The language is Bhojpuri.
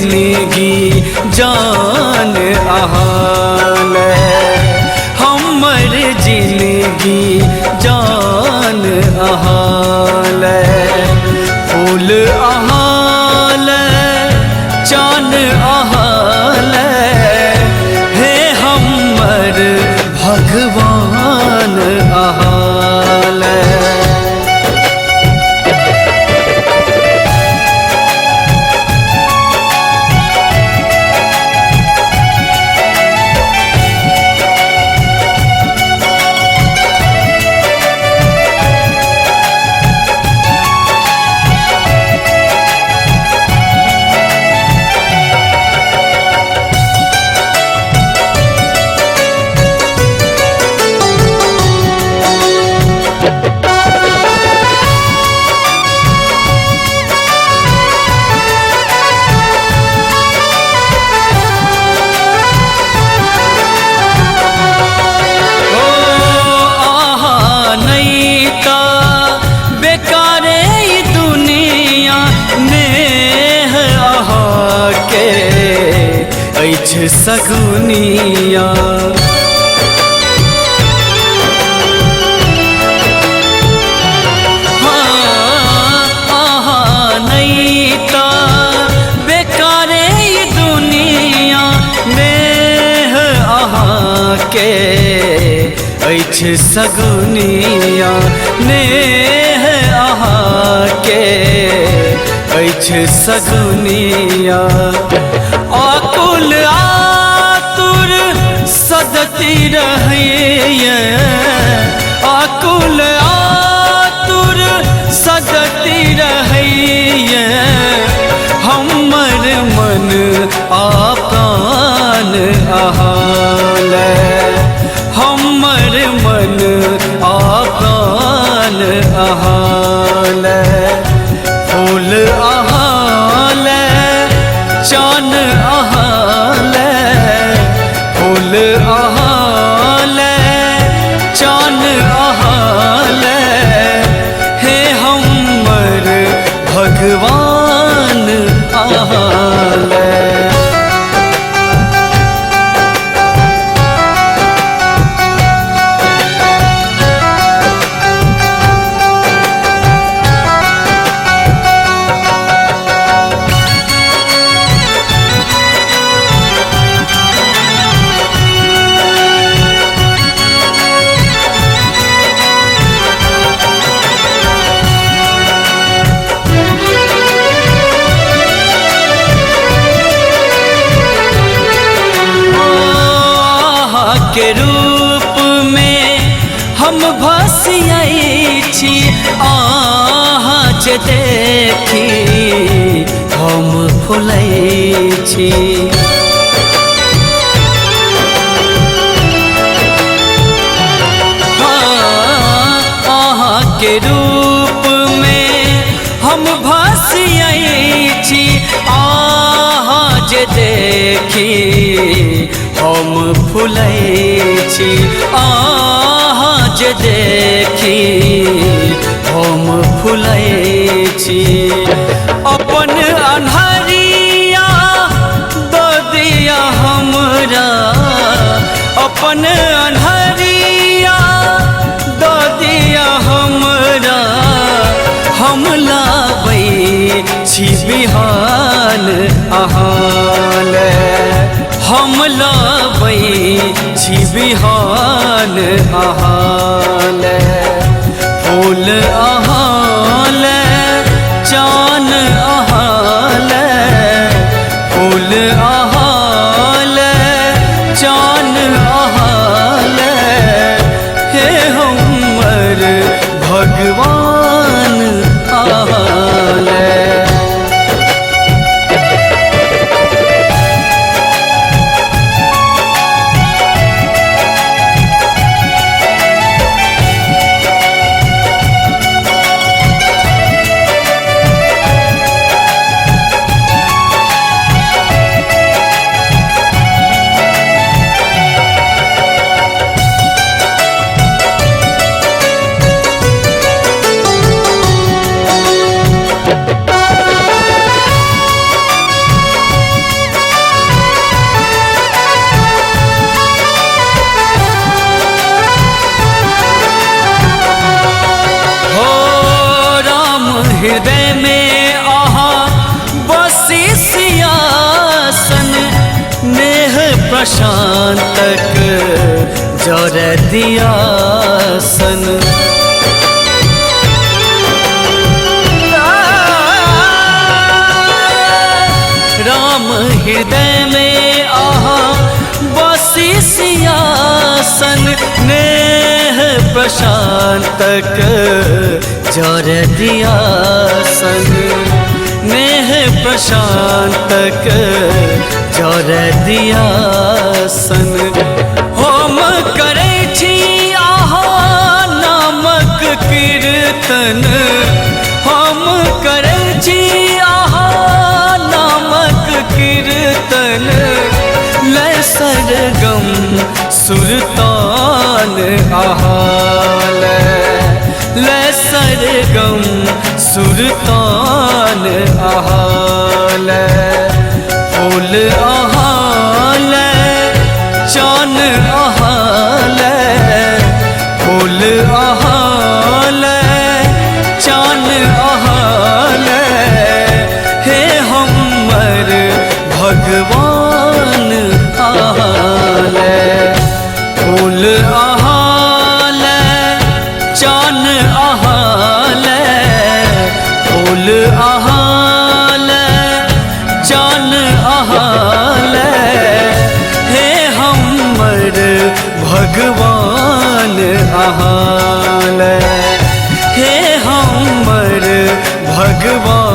जिंदगी जान अहाल हमर जिंदगी जान अहाल फूल अहाल चान अहाल हे हमर भगवान अहाल सगुनिया नैता बेकारे दुनिया नेह अहाँ के अछि सगुनिया नेह अहाँ के अछि सगुनिया आकुल आतुर सदती रहिए आकुल आतुर सदती रहिए हमर मन आकान अहाल हमर मन आकान अहाल फूल अहाल चान अहाल फूल अहाल चान अहाल हे हमर भगवान अहाल के रूप में हम भसियाई छी आहाँ जे देखी हम फुलै छी आहाँ के रूप में हम भसियाई छी आहाँ जे देखी हम फुलै छी आहाँ जे देखी हम फुलै छी अपन अन्हरिया दऽ दिया हमरा अपन अन्हरिया दऽ दिया हमरा हम लाबै छी बिहान अहाल हम लाबै छी बिहान अहाल फूल अहाल चान अहाल फूल अहाल चान अहाल हे हमर भगवान अहाल प्रशांतक जर दिया सन। राम हृदय में आहा बसी सियासन, नेह प्रशांतक जर दिया सन, नेह प्रशांतक जर दिया सन। होम करै छी आहा नामक कीर्तन, हम करै छी आहा नामक कीर्तन। लै सरगम सुरतान आहा लै सरगम सुरतान आहा फूल आहा चान आहा फूल आहा चान आहा हे हमर भगवान आहा फूल आहा चान आहा फूल आहा चान आहा हे हमर भगवान आहा हे हमर भगवान।